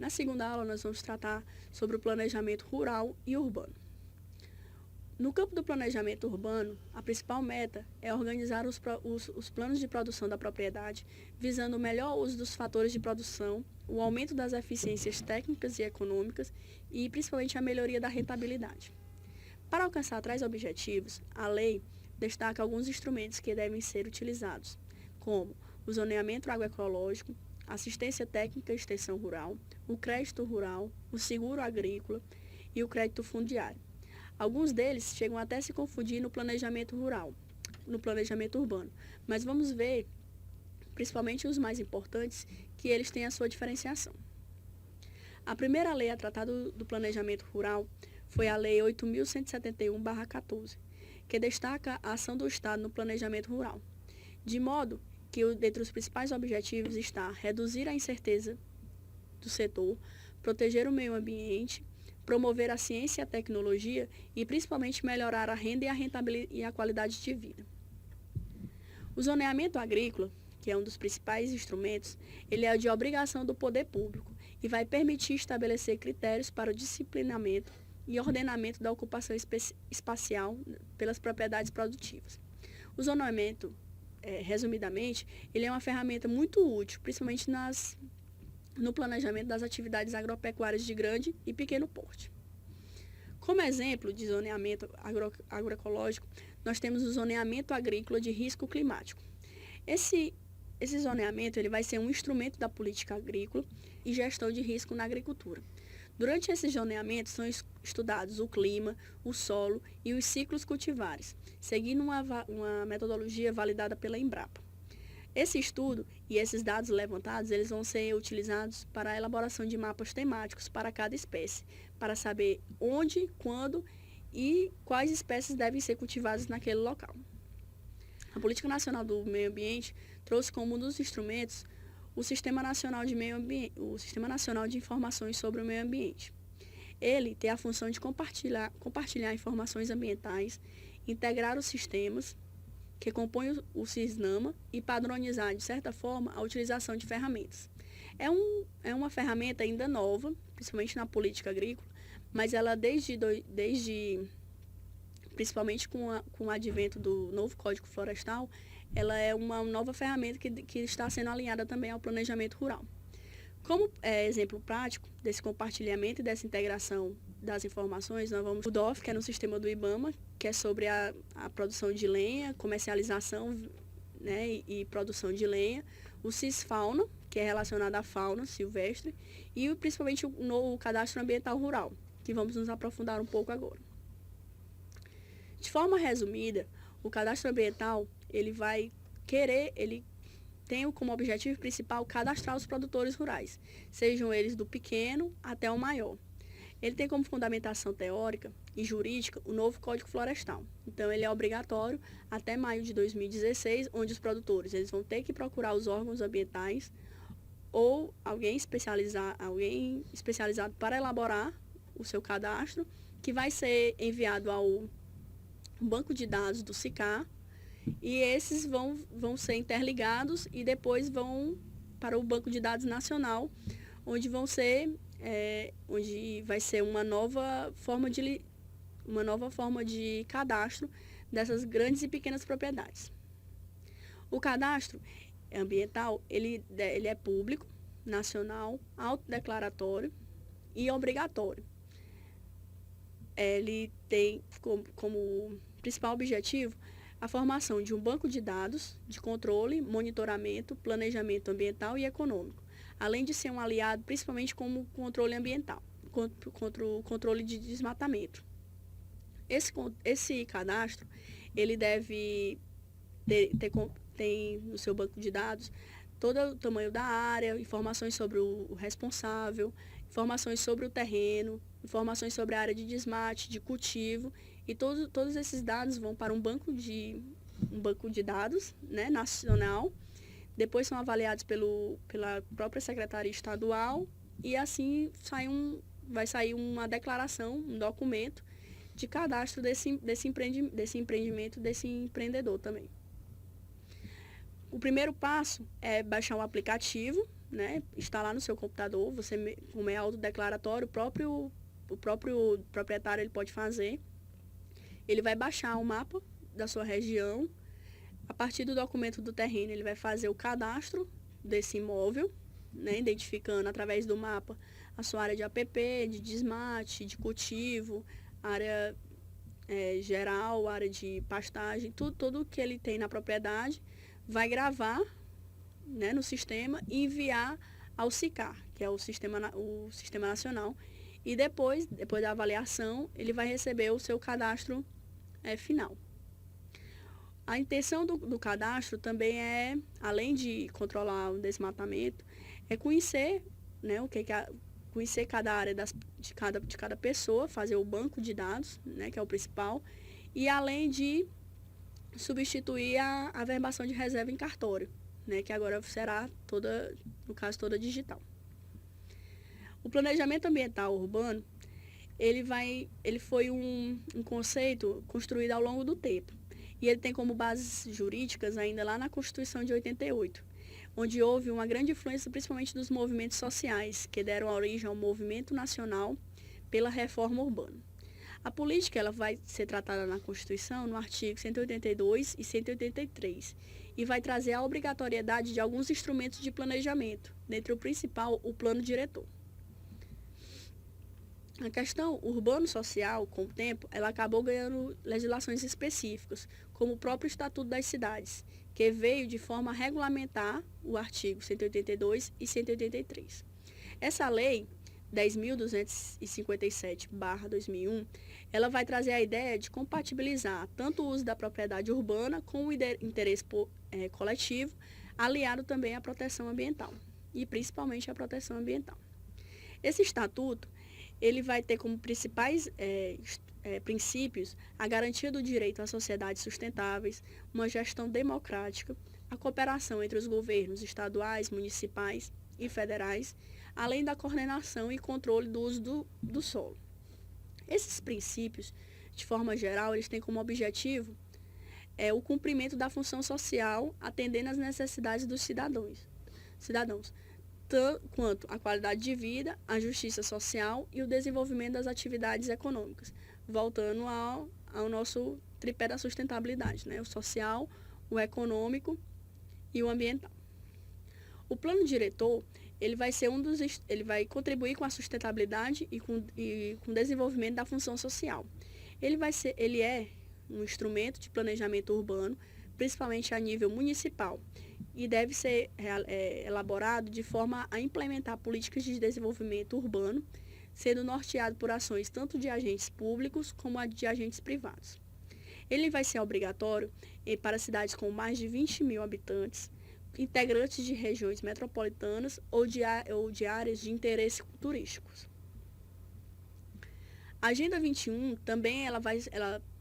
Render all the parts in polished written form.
Na segunda aula, nós vamos tratar sobre o planejamento rural e urbano. No campo do planejamento urbano, a principal meta é organizar os planos de produção da propriedade, visando o melhor uso dos fatores de produção, o aumento das eficiências técnicas e econômicas e, principalmente, a melhoria da rentabilidade. Para alcançar tais objetivos, a lei destaca alguns instrumentos que devem ser utilizados, como o zoneamento agroecológico, assistência técnica e extensão rural, o crédito rural, o seguro agrícola e o crédito fundiário. Alguns deles chegam até a se confundir no planejamento rural, no planejamento urbano, mas vamos ver, principalmente os mais importantes, que eles têm a sua diferenciação. A primeira lei a tratar do planejamento rural foi a Lei 8.171/14, que destaca a ação do Estado no planejamento rural, de modo que dentre os principais objetivos está reduzir a incerteza do setor, proteger o meio ambiente, promover a ciência e a tecnologia e, principalmente, melhorar a renda e a rentabilidade e a qualidade de vida. O zoneamento agrícola, que é um dos principais instrumentos, ele é de obrigação do poder público e vai permitir estabelecer critérios para o disciplinamento e ordenamento da ocupação espacial pelas propriedades produtivas. O zoneamento, resumidamente, ele é uma ferramenta muito útil, principalmente no planejamento das atividades agropecuárias de grande e pequeno porte. Como exemplo de zoneamento agroecológico, nós temos o zoneamento agrícola de risco climático. Esse zoneamento ele vai ser um instrumento da política agrícola e gestão de risco na agricultura. Durante esse zoneamento são estudados o clima, o solo e os ciclos cultivares, seguindo uma metodologia validada pela Embrapa. Esse estudo e esses dados levantados, eles vão ser utilizados para a elaboração de mapas temáticos para cada espécie, para saber onde, quando e quais espécies devem ser cultivadas naquele local. A Política Nacional do Meio Ambiente trouxe como um dos instrumentos o Sistema Nacional de Informações sobre o Meio Ambiente. Ele tem a função de compartilhar informações ambientais, integrar os sistemas que compõem o CISNAMA e padronizar, de certa forma, a utilização de ferramentas. É uma ferramenta ainda nova, principalmente na política agrícola, mas ela principalmente com o advento do novo Código Florestal, ela é uma nova ferramenta que está sendo alinhada também ao planejamento rural. Como exemplo prático desse compartilhamento e dessa integração das informações, nós vamos o DOF, que é no sistema do IBAMA, que é sobre a produção de lenha, comercialização, né, e produção de lenha, o CISFauna, que é relacionado à fauna silvestre, e principalmente o Cadastro Ambiental Rural, que vamos nos aprofundar um pouco agora. De forma resumida, o cadastro ambiental, ele tem como objetivo principal cadastrar os produtores rurais, sejam eles do pequeno até o maior. Ele tem como fundamentação teórica e jurídica o novo Código Florestal. Então, ele é obrigatório até maio de 2016, onde os produtores eles vão ter que procurar os órgãos ambientais ou alguém especializado para elaborar o seu cadastro, que vai ser enviado ao banco de dados do SICAR, e esses vão ser interligados e depois vão para o banco de dados nacional, onde vai ser uma nova forma de cadastro dessas grandes e pequenas propriedades. O cadastro ambiental ele é público, nacional, autodeclaratório e obrigatório. Ele tem como principal objetivo a formação de um banco de dados de controle, monitoramento, planejamento ambiental e econômico, além de ser um aliado principalmente como controle ambiental, contra o controle de desmatamento. Esse cadastro, ele deve ter no seu banco de dados todo o tamanho da área, informações sobre o responsável, informações sobre o terreno, informações sobre a área de desmate, de cultivo, e todos esses dados vão para um banco de dados, né, nacional, depois são avaliados pela própria Secretaria Estadual e assim vai sair uma declaração, um documento de cadastro desse empreendimento, desse empreendedor também. O primeiro passo é baixar um aplicativo né, instalar no seu computador, como é autodeclaratório, o próprio proprietário ele pode fazer. Ele vai baixar o mapa da sua região. A partir do documento do terreno, ele vai fazer o cadastro desse imóvel, né, identificando através do mapa a sua área de APP, de desmate, de cultivo, área geral, área de pastagem, tudo que ele tem na propriedade, vai gravar, né, no sistema e enviar ao SICAR, que é o Sistema Nacional, e depois da avaliação, ele vai receber o seu cadastro final. A intenção do cadastro também é, além de controlar o desmatamento, é conhecer, né, conhecer cada área de cada pessoa, fazer o banco de dados, né, que é o principal, e além de substituir a averbação de reserva em cartório, né, que agora será toda digital. O planejamento ambiental urbano, ele foi um conceito construído ao longo do tempo. E ele tem como bases jurídicas ainda lá na Constituição de 88, onde houve uma grande influência principalmente dos movimentos sociais, que deram origem ao movimento nacional pela reforma urbana. A política ela vai ser tratada na Constituição no artigo 182 e 183 e vai trazer a obrigatoriedade de alguns instrumentos de planejamento, dentre o principal, o plano diretor. A questão urbano-social, com o tempo, ela acabou ganhando legislações específicas, como o próprio Estatuto das Cidades, que veio de forma a regulamentar o artigo 182 e 183. Essa lei, 10.257/2001, ela vai trazer a ideia de compatibilizar tanto o uso da propriedade urbana com o interesse coletivo, aliado também à proteção ambiental, e principalmente à proteção ambiental. Esse estatuto ele vai ter como principais princípios a garantia do direito a sociedades sustentáveis, uma gestão democrática, a cooperação entre os governos estaduais, municipais e federais, além da coordenação e controle do uso do solo. Esses princípios, de forma geral, eles têm como objetivo o cumprimento da função social, atendendo às necessidades dos cidadãos, quanto à qualidade de vida, a justiça social e o desenvolvimento das atividades econômicas, voltando ao nosso tripé da sustentabilidade, né? O social, o econômico e o ambiental. O plano diretor ele vai contribuir com a sustentabilidade e com o desenvolvimento da função social. Ele é um instrumento de planejamento urbano, principalmente a nível municipal, e deve ser elaborado de forma a implementar políticas de desenvolvimento urbano, sendo norteado por ações tanto de agentes públicos como de agentes privados. Ele vai ser obrigatório para cidades com mais de 20 mil habitantes, integrantes de regiões metropolitanas ou de áreas de interesse turísticos. A Agenda 21 também ela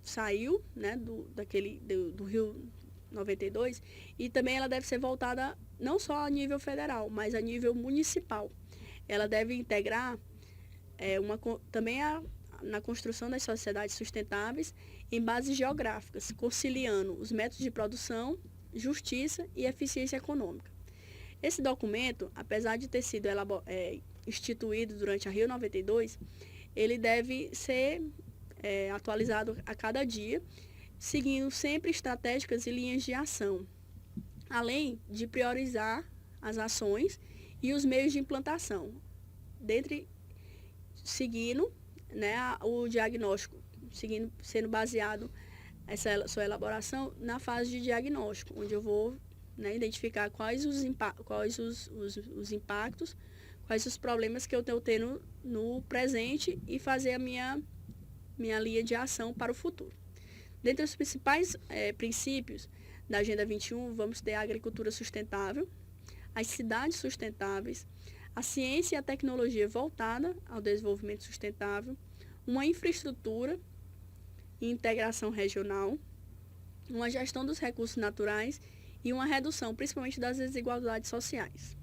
saiu, né, do Rio 92 e também ela deve ser voltada não só a nível federal, mas a nível municipal. Ela deve integrar também na construção das sociedades sustentáveis em bases geográficas, conciliando os métodos de produção, justiça e eficiência econômica. Esse documento, apesar de ter sido instituído durante a Rio 92, ele deve ser atualizado a cada dia, seguindo sempre estratégicas e linhas de ação, além de priorizar as ações e os meios de implantação, seguindo, né, o diagnóstico, sendo baseado essa sua elaboração na fase de diagnóstico, onde eu vou, né, identificar quais os impactos, quais os problemas que eu estou tendo no presente e fazer a minha linha de ação para o futuro. Dentre os principais princípios da Agenda 21, vamos ter a agricultura sustentável, as cidades sustentáveis, a ciência e a tecnologia voltada ao desenvolvimento sustentável, uma infraestrutura e integração regional, uma gestão dos recursos naturais e uma redução, principalmente das desigualdades sociais.